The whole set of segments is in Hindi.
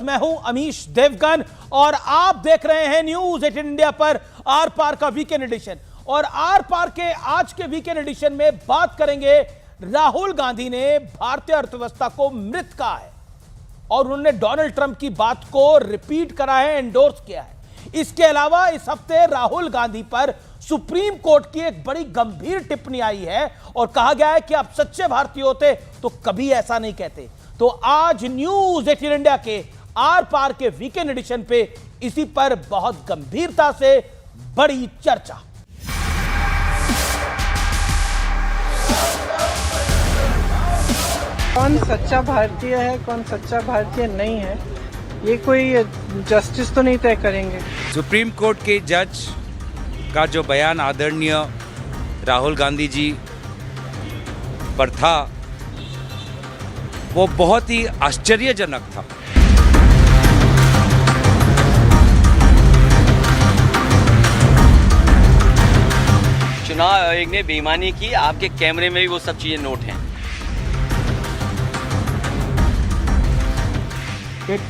मैं हूं अमीश देवगन और आप देख रहे हैं न्यूज 18 इंडिया पर आर पार का वीकेंड एडिशन। और आर पार के आज के वीकेंड एडिशन में बात करेंगे, राहुल गांधी ने भारतीय अर्थव्यवस्था को मृत कहा है और उन्होंने डोनाल्ड ट्रंप की बात को रिपीट करा है, एंडोर्स किया है। इसके अलावा इस हफ्ते राहुल गांधी पर सुप्रीम कोर्ट की एक बड़ी गंभीर टिप्पणी आई है और कहा गया है कि आप सच्चे भारतीय होते तो कभी ऐसा नहीं कहते। तो आज न्यूज 18 इंडिया के आर पार के वीकेंड एडिशन पे इसी पर बहुत गंभीरता से बड़ी चर्चा। कौन सच्चा भारतीय है, कौन सच्चा भारतीय नहीं है, ये कोई जस्टिस तो नहीं तय करेंगे। सुप्रीम कोर्ट के जज का जो बयान आदरणीय राहुल गांधी जी पर था वो बहुत ही आश्चर्यजनक था। चुनाव आयोग ने बेईमानी की, आपके कैमरे में भी वो सब चीजें नोट हैं। That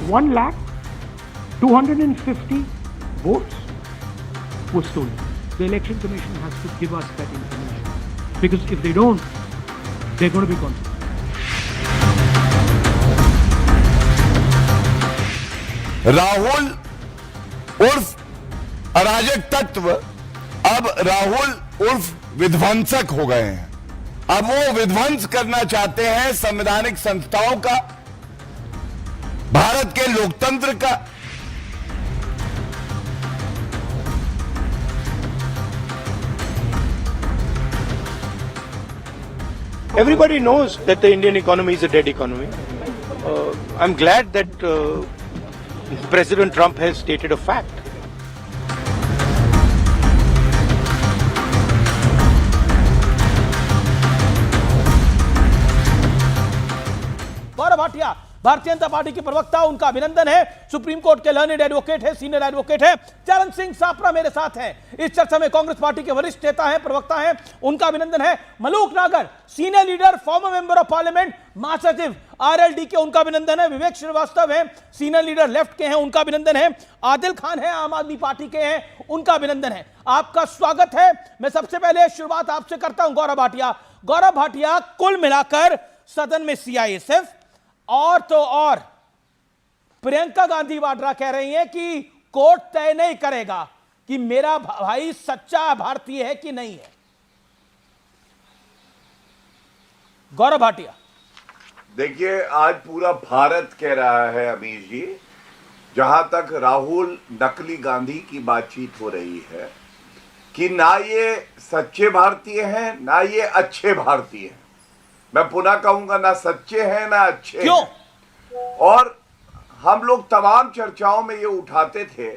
1,250,000 votes was stolen. The Election Commission has to give us that information because if they don't, they're going to be consequences. Rahul उर्फ अराजक तत्व अब राहुल उर्फ विध्वंसक हो गए हैं। अब वो विध्वंस करना चाहते हैं संवैधानिक संस्थाओं का, भारत के लोकतंत्र का। Everybody knows that the Indian economy is a dead economy. I'm glad that President Trump has stated a fact. Gaurav Bhatia Bharatiya Janata party के प्रवक्ता, उनका अभिनंदन है। सुप्रीम कोर्ट के लर्निड एडवोकेट है, सीनियर एडवोकेट है। चरण सिंह सापरा मेरे साथ हैं। इस चर्चा में कांग्रेस पार्टी के वरिष्ठ नेता हैं, प्रवक्ता हैं, उनका अभिनंदन है। मलूक नागर senior leader, farmer member of parliament, महासचिव आरएलडी के, उनका अभिनंदन है। विवेक श्रीवास्तव है, सीनियर लीडर लेफ्ट के हैं, उनका अभिनंदन है। आदिल खान है, आम आदमी पार्टी के हैं, उनका अभिनंदन है। आपका स्वागत है। मैं सबसे पहले शुरुआत आपसे करता हूं गौरव भाटिया। गौरव भाटिया, कुल मिलाकर सदन में सीआईएसएफ और तो और प्रियंका गांधी वाड्रा कह रही हैं कि कोर्ट तय नहीं करेगा कि मेरा भाई सच्चा भारतीय है कि नहीं है। गौरव भाटिया, देखिए, आज पूरा भारत कह रहा है अमीश जी, जहां तक राहुल नकली गांधी की बातचीत हो रही है, कि ना ये सच्चे भारतीय हैं ना ये अच्छे भारतीय हैं। मैं पुनः कहूंगा, ना सच्चे हैं ना अच्छे। क्यों? और हम लोग तमाम चर्चाओं में ये उठाते थे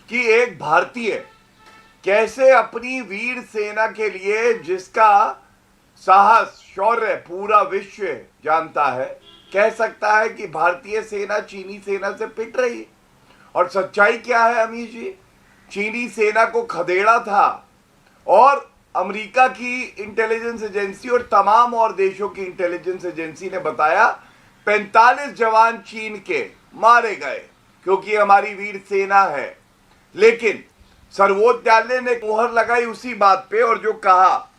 कि एक भारतीय कैसे अपनी वीर सेना के लिए, जिसका साहस शौर्य पूरा विश्व जानता है, कह सकता है कि भारतीय सेना चीनी सेना से पिट रही। और सच्चाई क्या है अमीश जी? चीनी सेना को खदेड़ा था और अमेरिका की इंटेलिजेंस एजेंसी और तमाम और देशों की इंटेलिजेंस एजेंसी ने बताया 45 जवान चीन के मारे गए क्योंकि हमारी वीर सेना है। लेकिन सर्वोच्च न्यायालय ने मोहर लगाई उसी बात पे और जो कहा,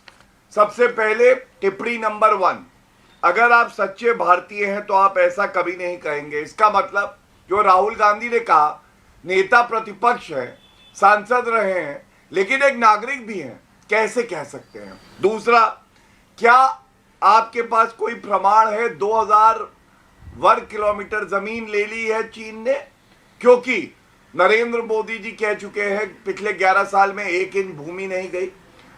सबसे पहले टिप्पणी नंबर 1, अगर आप सच्चे भारतीय हैं तो आप ऐसा कभी नहीं कहेंगे। इसका मतलब जो राहुल गांधी ने कहा, नेता प्रतिपक्ष है, सांसद रहे हैं, लेकिन एक नागरिक भी हैं, कैसे कह सकते हैं? दूसरा, क्या आपके पास कोई प्रमाण है 2000 वर्ग किलोमीटर जमीन ले ली है चीन ने? क्योंकि नरेंद्र मोदी जी कह चुके हैं पिछले 11 साल में 1 इंच भूमि नहीं गई।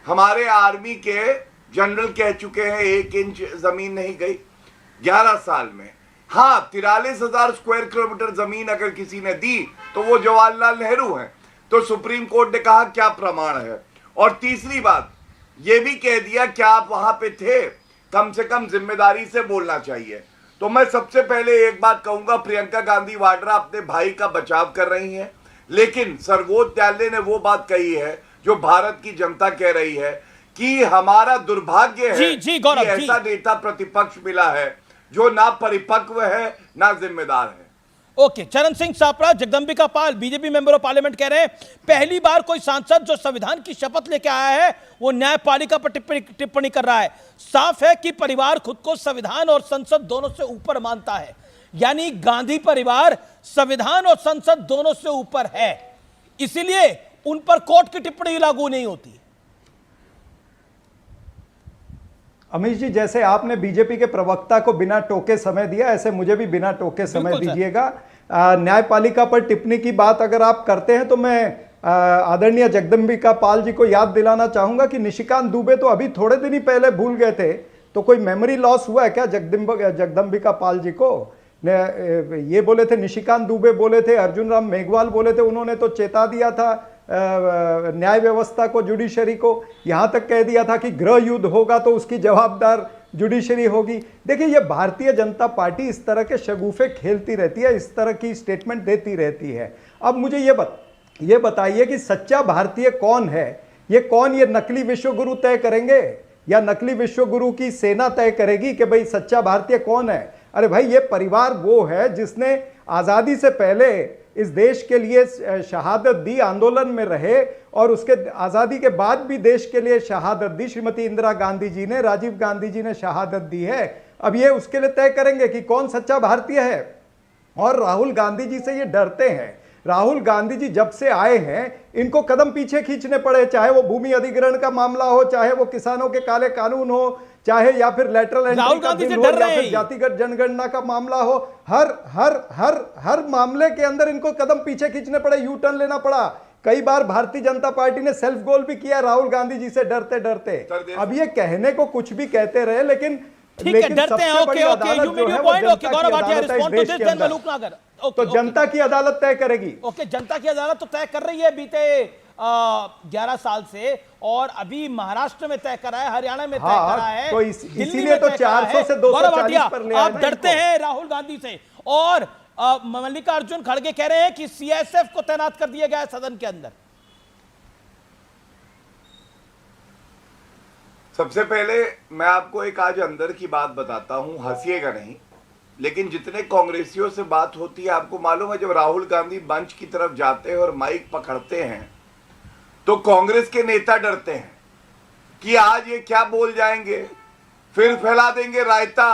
हमारे आर्मी के जनरल कह चुके हैं 1 इंच जमीन नहीं गई 11 साल में। हाँ, 43,000 स्क्वायर किलोमीटर जमीन अगर किसी ने दी तो वो जवाहरलाल नेहरू हैं। तो सुप्रीम कोर्ट ने कहा क्या प्रमाण है? और तीसरी बात ये भी कह दिया क्या आप वहां पे थे, कम से कम जिम्मेदारी से बोलना चाहिए। तो मैं सबसे पहले एक बात कहूंगा, प्रियंका गांधी वाड्रा अपने भाई का बचाव कर रही हैं, लेकिन सर्वोच्च न्यायालय ने वो बात कही है जो भारत की जनता कह रही है कि हमारा दुर्भाग्य है कि ऐसा नेता प्रतिपक्ष मिला है जो ना परिपक्व है ना जिम्मेदार है। ओके, चरण Singh Sapra, Jagdambika Pal BJP member of parliament कह रहे हैं पहली बार कोई सांसद जो संविधान की शपथ लेके आया है वो न्यायपालिका पर टिप्पणी कर रहा है। साफ है कि परिवार खुद को संविधान और संसद दोनों से ऊपर मानता है, यानी गांधी परिवार संविधान और संसद दोनों से ऊपर है, इसीलिए उन पर कोर्ट की टिप्पणी लागू नहीं होती। अमीश जी, जैसे आपने बीजेपी के प्रवक्ता को बिना टोके समय दिया, ऐसे मुझे भी बिना टोके समय दीजिएगा। न्यायपालिका पर टिप्पणी की बात अगर आप करते हैं तो मैं आदरणीय जगदंबिका पाल जी को याद दिलाना चाहूंगा कि निशिकांत दुबे तो अभी थोड़े दिन ही पहले भूल गए थे, तो कोई मेमोरी लॉस हुआ है क्या जगदंबिका पाल जी को? ये बोले थे, निशिकांत दुबे बोले थे, अर्जुन राम मेघवाल बोले थे, उन्होंने तो चेता दिया था न्याय व्यवस्था को, जुडिशरी को, यहां तक कह दिया था कि गृह युद्ध होगा तो उसकी जवाबदार जुडिशरी होगी। देखिए, ये भारतीय जनता पार्टी इस तरह के शगुफे खेलती रहती है, इस तरह की स्टेटमेंट देती रहती है। अब मुझे ये बताइए कि सच्चा भारतीय कौन है? ये कौन, ये नकली विश्वगुरु तय करेंगे या नकली विश्वगुरु की सेना तय करेगी कि भाई सच्चा भारतीय कौन है? अरे भाई, ये परिवार वो है जिसने आजादी से पहले इस देश के लिए शहादत दी, आंदोलन में रहे, और उसके आजादी के बाद भी देश के लिए शहादत दी। श्रीमती इंदिरा गांधी जी ने, राजीव गांधी जी ने शहादत दी है। अब ये उसके लिए तय करेंगे कि कौन सच्चा भारतीय है। और राहुल गांधी जी से ये डरते हैं। राहुल गांधी जी जब से आए हैं इनको कदम पीछे खींचने पड़े, चाहे वो भूमि अधिग्रहण का मामला हो, चाहे वो किसानों के काले कानून हो, चाहे या फिर लेटरल एंट्री का बिल हो, या फिर जातिगत जनगणना का मामला हो। हर मामले के अंदर इनको कदम पीछे खींचने पड़े, यू टर्न लेना पड़ा। कई बार भारतीय जनता पार्टी ने सेल्फ गोल भी किया राहुल गांधी जी से डरते डरते। अब ये कहने को कुछ भी कहते रहे, लेकिन डरते हैं। Okay, you made your point. Okay, Gaurav Bhatia respond to this, then Malook Nagar. तो जनता की अदालत तय करेगी। ओके, जनता की अदालत तो तय कर रही है बीते 11 साल से, और अभी महाराष्ट्र में तय करा है, हरियाणा में तय करा है, तो इसीलिए तो 400 से 240 पर ले आए। आप डरते हैं राहुल गांधी से, और मल्लिकार्जुन खड़गे कह रहे हैं कि सीएसएफ को तैनात कर दिया गया है सदन के अंदर। सबसे पहले मैं आपको एक आज अंदर की बात बताता हूं, हंसिएगा नहीं, लेकिन जितने कांग्रेसियों से बात होती है, आपको मालूम है जब राहुल गांधी मंच की तरफ जाते हैं और माइक पकड़ते हैं तो कांग्रेस के नेता डरते हैं कि आज ये क्या बोल जाएंगे, फिर फैला देंगे रायता,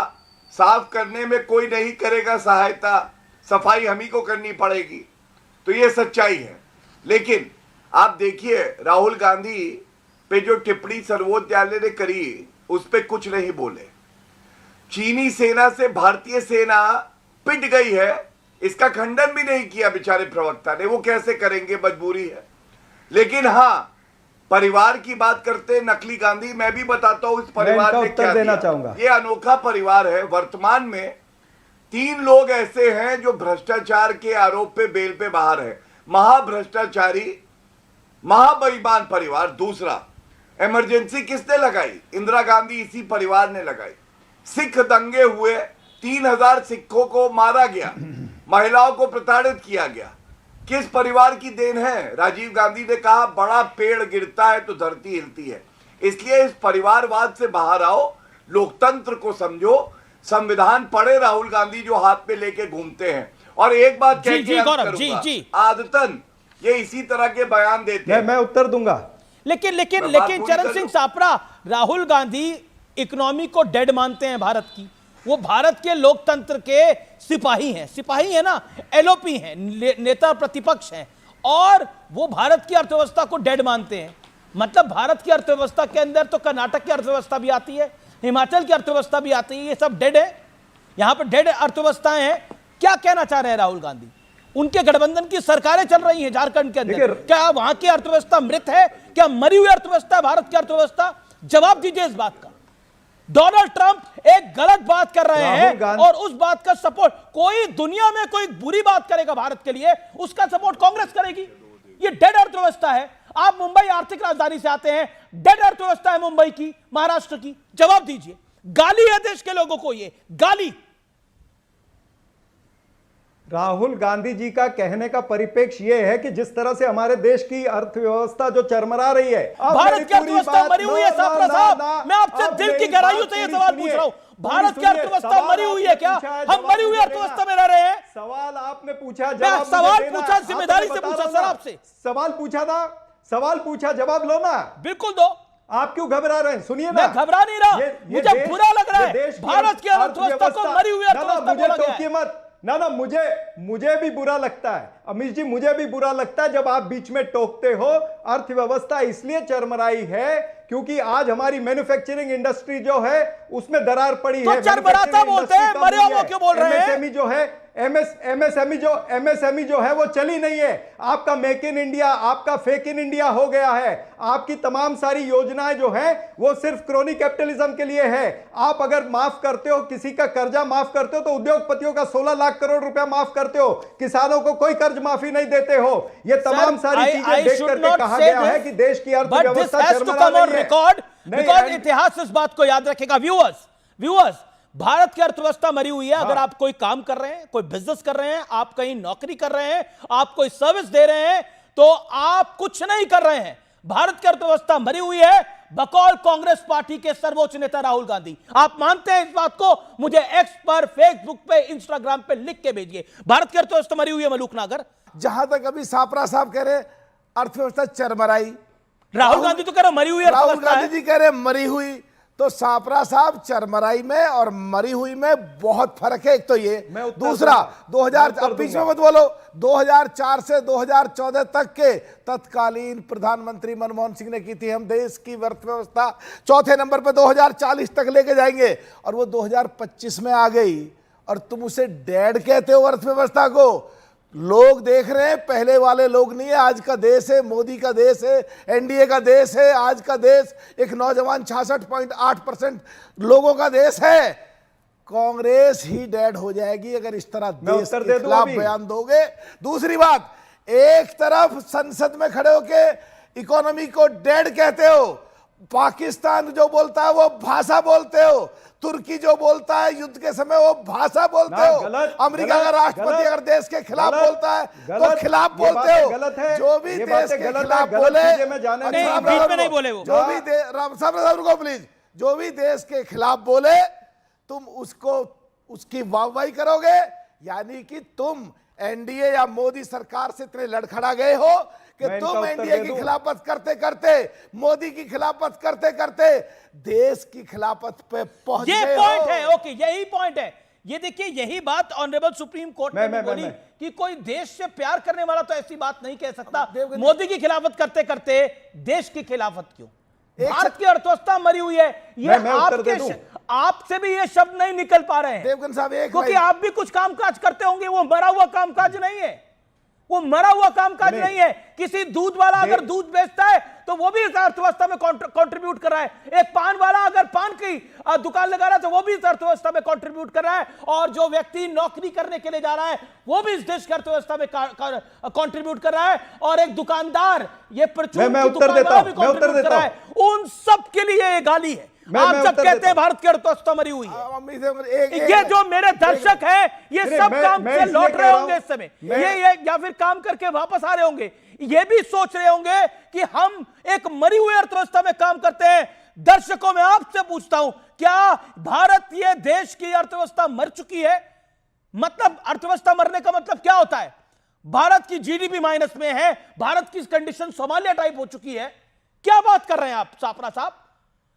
साफ करने में कोई नहीं करेगा सहायता, सफाई हम ही को करनी पड़ेगी। तो ये सच्चाई है। लेकिन आप देखिए, राहुल गांधी पे जो टिप्पणी सर्वोच्च न्यायालय ने करी उस पे कुछ नहीं बोले। चीनी सेना से भारतीय सेना पिट गई है, इसका खंडन भी नहीं किया बेचारे प्रवक्ता ने। वो कैसे करेंगे, मजबूरी है। लेकिन हाँ, परिवार की बात करते नकली गांधी, मैं भी बताता हूं इस परिवार ने क्या देना चाहूंगा। ये अनोखा परिवार है। वर्तमान में 3 लोग ऐसे हैं जो भ्रष्टाचार के आरोप पे बेल पे बाहर है। महाभ्रष्टाचारी, महाबेईमान परिवार। दूसरा, इमरजेंसी किसने लगाई? इंदिरा गांधी, इसी परिवार ने लगाई। सिख दंगे हुए, 3000 सिखों को मारा गया, महिलाओं को प्रताड़ित किया गया। किस परिवार की देन है? राजीव गांधी ने कहा बड़ा पेड़ गिरता है तो धरती हिलती है। इसलिए इस परिवारवाद से बाहर आओ, लोकतंत्र को समझो, संविधान पढ़े राहुल गांधी जो हाथ में लेके घूमते हैं। और एक बात कह के आदतन ये इसी तरह के बयान देते हैं। मैं उत्तर दूंगा। लेकिन चरण सिंह सापरा, राहुल गांधी इकोनॉमी को डेड मानते हैं भारत की। वो भारत के लोकतंत्र के सिपाही है ना, एलओपी हैं, नेता प्रतिपक्ष हैं, और वो भारत की अर्थव्यवस्था को डेड मानते हैं। मतलब भारत की अर्थव्यवस्था के अंदर तो कर्नाटक की अर्थव्यवस्था भी आती है, हिमाचल की अर्थव्यवस्था भी आती है, ये सब डेड है। यहां पर डेड अर्थव्यवस्थाएं हैं। क्या कहना चाह रहे हैं राहुल गांधी? उनके गठबंधन की सरकारें चल रही हैं झारखंड के अंदर, क्या वहां की अर्थव्यवस्था मृत है? क्या मरी हुई अर्थव्यवस्था है भारत की अर्थव्यवस्था? जवाब दीजिए इस बात का। डोनाल्ड ट्रंप एक गलत बात कर रहे हैं, और उस बात का सपोर्ट, कोई दुनिया में कोई बुरी बात करेगा भारत के लिए, उसका सपोर्ट कांग्रेस करेगी। ये डेड अर्थव्यवस्था है। आप मुंबई आर्थिक राजधानी से आते हैं, डेड अर्थव्यवस्था है मुंबई की, महाराष्ट्र की। जवाब दीजिए। गाली है देश के लोगों को, ये गाली। राहुल गांधी जी का कहने का परिप्रेक्ष्य यह है कि जिस तरह से हमारे देश की अर्थव्यवस्था जो चरमरा रही है, भारत की अर्थव्यवस्था मरी हुई है। साहब, मैं आपसे दिल की गहराइयों से यह सवाल पूछ रहा हूं। भारत की अर्थव्यवस्था मरी हुई है क्या? हम मरी हुई अर्थव्यवस्था में रह रहे हैं? सवाल आपने पूछा, सवाल पूछा, जिम्मेदारी से पूछा सर आपसे। सवाल पूछा था, सवाल पूछा, जवाब लो ना। बिल्कुल दो। आप क्यों घबरा रहे हैं? सुनिए ना, मैं घबरा नहीं रहा, मुझे बुरा लग रहा है भारत की अर्थव्यवस्था को मरी हुई अर्थव्यवस्था बोला गया है। मत ना, मुझे भी बुरा लगता है अमीश जी, मुझे भी बुरा लगता है जब आप बीच में टोकते हो। अर्थव्यवस्था इसलिए चरमराई है क्योंकि आज हमारी मैन्युफैक्चरिंग इंडस्ट्री जो है उसमें दरार पड़ी है। तो चरमराता बोलते हैं, मरे हुए क्यों बोल रहे हैं? एमएसएमई जो है, एमएसएमई जो है वो चली नहीं है। आपका मेक इन इंडिया, आपका फेक इन इंडिया हो गया है। आपकी तमाम सारी योजनाएं जो है वो सिर्फ क्रोनी कैपिटलिज्म के लिए है। आप अगर माफ करते हो, किसी का कर्जा माफ करते हो तो उद्योगपतियों का 16 लाख करोड़ रुपया माफ करते हो, किसानों को कोई कर्ज माफी नहीं देते हो। ये तमाम सारी चीजें देख करके कहा गया है कि देश की अर्थव्यवस्था चरमरा रही है। बिकॉज़ इतिहास इस बात को याद रखेगा। व्यूअर्स, भारत की अर्थव्यवस्था मरी हुई है। अगर आप कोई काम कर रहे हैं, कोई बिजनेस कर रहे हैं, आप कहीं नौकरी कर रहे हैं, आप कोई सर्विस दे रहे हैं, तो आप कुछ नहीं कर रहे हैं। भारत की अर्थव्यवस्था मरी हुई है बकौल कांग्रेस पार्टी के सर्वोच्च नेता राहुल गांधी। आप मानते हैं इस बात को? मुझे एक्स पर, फेसबुक पे, इंस्टाग्राम पे लिख के भेजिए। भारत की अर्थव्यवस्था मरी हुई है मलूक नागर। जहां तक अभी सापरा साहब कह रहे अर्थव्यवस्था चरमराई, राहुल गांधी तो कह रहे मरी हुई राहुल अर्थव्यवस्था गांधी जी कह रहे मरी हुई, तो सापरा साहब चरमराई में और मरी हुई में बहुत फर्क है। एक तो ये, दूसरा 2000 बीच में मत बोलो, 2004 से 2014 तक के तत्कालीन प्रधानमंत्री मनमोहन सिंह ने की थी, हम देश की अर्थव्यवस्था चौथे नंबर पे 2040 तक लेके जाएंगे, और वो 2025 में आ गई और तुम उसे डेड कहते हो अर्थव्यवस्था को। लोग देख रहे हैं, पहले वाले लोग नहीं है। आज का देश है, मोदी का देश है, एनडीए का देश है। आज का देश एक नौजवान 66.8% लोगों का देश है। कांग्रेस ही डेड हो जाएगी अगर इस तरह देश के खिलाफ बयान दोगे। दूसरी बात, एक तरफ संसद में खड़े होके इकोनॉमी को डेड कहते हो, पाकिस्तान जो बोलता है वो भाषा बोलते हो, तुर्की जो बोलता है युद्ध के समय वो भाषा बोलते हो, अमेरिका का राष्ट्रपति अगर देश के खिलाफ बोलता है तो खिलाफ बोलते हो। जो भी देश के खिलाफ बोले, जो भी देश के खिलाफ बोले तुम उसको उसकी वाहवाही करोगे, यानी कि तुम एनडीए या मोदी सरकार से इतने लड़खड़ा गए हो कि तुम एनडीए की खिलाफत करते करते, मोदी की खिलाफत करते करते देश की खिलाफत पे पहुंच गए हो। ये पॉइंट है, ओके, यही पॉइंट है। ये देखिए, यही बात ऑनरेबल सुप्रीम कोर्ट ने बोली कि कोई देश से प्यार करने वाला तो ऐसी बात नहीं कह सकता। मोदी की खिलाफत करते करते देश की खिलाफत क्यों? भारत की अर्थव्यवस्था मरी हुई है। ये आपसे भी ये शब्द नहीं निकल पा रहे हैं देवगन साहब, क्योंकि आप भी कुछ कामकाज करते होंगे। वो मरा हुआ कामकाज नहीं है, वो मरा हुआ कामकाज नहीं है। किसी दूध वाला अगर दूध बेचता है तो वो भी इस अर्थव्यवस्था में कंट्रीब्यूट कर रहा है। एक पान वाला अगर पान की दुकान लगा रहा है तो वो भी इस अर्थव्यवस्था में कंट्रीब्यूट कर रहा है। और जो व्यक्ति नौकरी करने के लिए जा रहा है वो भी इस देश की अर्थव्यवस्था में कंट्रीब्यूट कर रहा है। और एक दुकानदार, ये परचून की दुकान वाला भी कंट्रीब्यूट कर रहा है। उन सब के लिए ये गाली है। आप जब कहते हैं भारत की अर्थव्यवस्था मरी हुई है, ये जो मेरे दर्शक हैं ये सब काम से लौट रहे होंगे इस समय, ये या फिर काम करके वापस आ रहे होंगे, ये भी सोच रहे होंगे कि हम एक मरी हुई अर्थव्यवस्था में काम करते हैं। दर्शकों, मैं आपसे पूछता हूं, क्या भारत, ये देश की अर्थव्यवस्था मर चुकी है? मतलब अर्थव्यवस्था मरने का मतलब क्या होता है? भारत की जीडीपी माइनस में है, भारत की कंडीशन सोमालिया टाइप हो चुकी है। क्या बात कर रहे हैं आप सापरा साहब?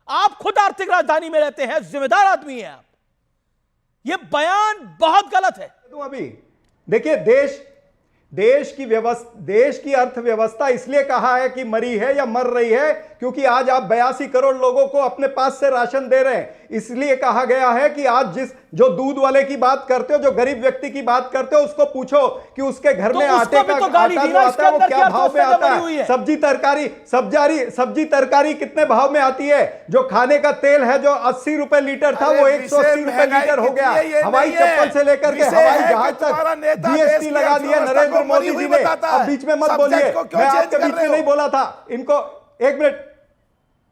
आप खुद आर्थिक राजधानी में रहते हैं, जिम्मेदार आदमी हैं आप। यह बयान बहुत गलत है। तो अभी देखिए, देश की अर्थव्यवस्था इसलिए कहा है कि मरी है या मर रही है क्योंकि आज आप 82 करोड़ लोगों को अपने पास से राशन दे रहे हैं। इसलिए कहा गया है कि आज जो दूध वाले की बात करते हो, जो गरीब व्यक्ति की बात करते हो, उसको पूछो कि उसके घर में आटे का आटा जो आता है वो क्या भाव में आता है। सब्जी तरकारी कितने भाव में आती है? जो खाने का तेल है जो 80 रुपए लीटर था वो 180 रुपए लीटर हो गया। हवाई चप्पल से लेकर के हवाई जहाज तक जीएसटी लगा दिया नरेंद्र मोदी जी ने। अब बीच में मत बोलिए, मैं आपके बीच में नहीं बोला था। इनको एक मिनट,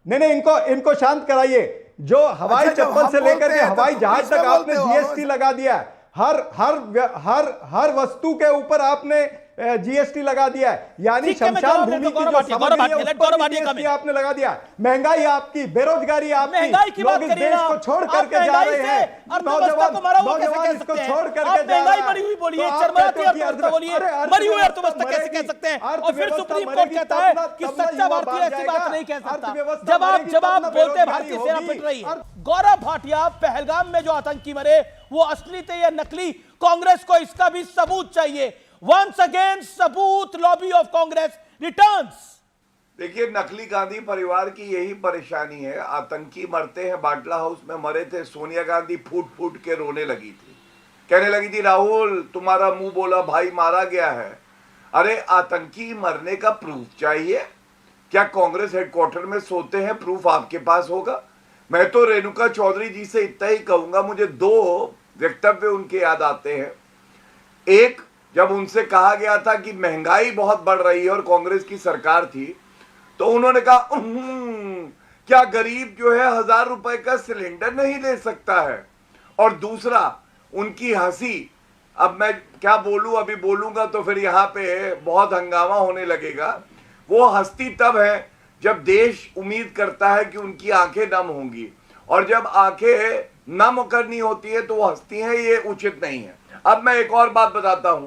नहीं, इनको शांत कराइए। जो हवाई चप्पल से लेकर के हवाई जहाज तक आपने जीएसटी लगा दिया। हर वस्तु के ऊपर आपने जीएसटी लगा दिया है, यानी ठीक है, मैं शमशान जवाब भूमि देता की हूं, जो गौरव भाटिया, समझ है, let उस पर गौरव भी भाटिया जीएसटी come आपने लगा दिया। महंगाई आपकी, बेरोजगारी आपकी, महंगाई की बात लोग इस करिए देश ना। को छोड़ आप करके जा महंगाई रहे से हैं, अर्थव्यवस्था को मरा हुआ कैसे नौजवान कह इसको सकते हैं? छोड़ करके आप जा महंगाई रहा है। मरी हुई बोलिए, तो आप चरमराती कहते हो कि अर्थव्यवस्था बोलिए, मरी हुई अर्थव्यवस्था कैसे कह सकते हैं? और फिर सुप्रीम कोर्ट कहता है कि सच्चा भारतीय ऐसी बात नहीं कह सकता। जब आप बोलते हैं भारतीय सेना पिट रही है। गौरव भाटिया, पहलगाम में जो आतंकी मरे वो असली थे या नकली? कांग्रेस को इसका भी सबूत चाहिए। वंस अगेन सबूत, लॉबी ऑफ कांग्रेस रिटर्न्स। देखिए, नकली गांधी परिवार की यही परेशानी है। आतंकी मरते हैं, बाटला हाउस में मरे थे, सोनिया गांधी फूट फूट के रोने लगी थी, कहने लगी थी राहुल तुम्हारा मुंह बोला भाई मारा गया है। अरे आतंकी मरने का प्रूफ चाहिए क्या? कांग्रेस हेडक्वार्टर में सोते हैं, प्रूफ आपके पास होगा? मैं तो रेणुका चौधरी जी से इतना ही कहूंगा, मुझे दो वक्तव्य उनके याद आते हैं। एक, जब उनसे कहा गया था कि महंगाई बहुत बढ़ रही है और कांग्रेस की सरकार थी, तो उन्होंने कहा क्या गरीब जो है 1000 रुपए का सिलेंडर नहीं ले सकता है? और दूसरा, उनकी हंसी, अब मैं क्या बोलूं, अभी बोलूंगा तो फिर यहाँ पे बहुत हंगामा होने लगेगा। वो हंसती तब है जब देश उम्मीद करता है कि उनकी आंखें नम होंगी, और जब आंखें नम करनी होती है तो वो हंसती हैं, ये उचित नहीं है। अब मैं एक और बात बताता हूं।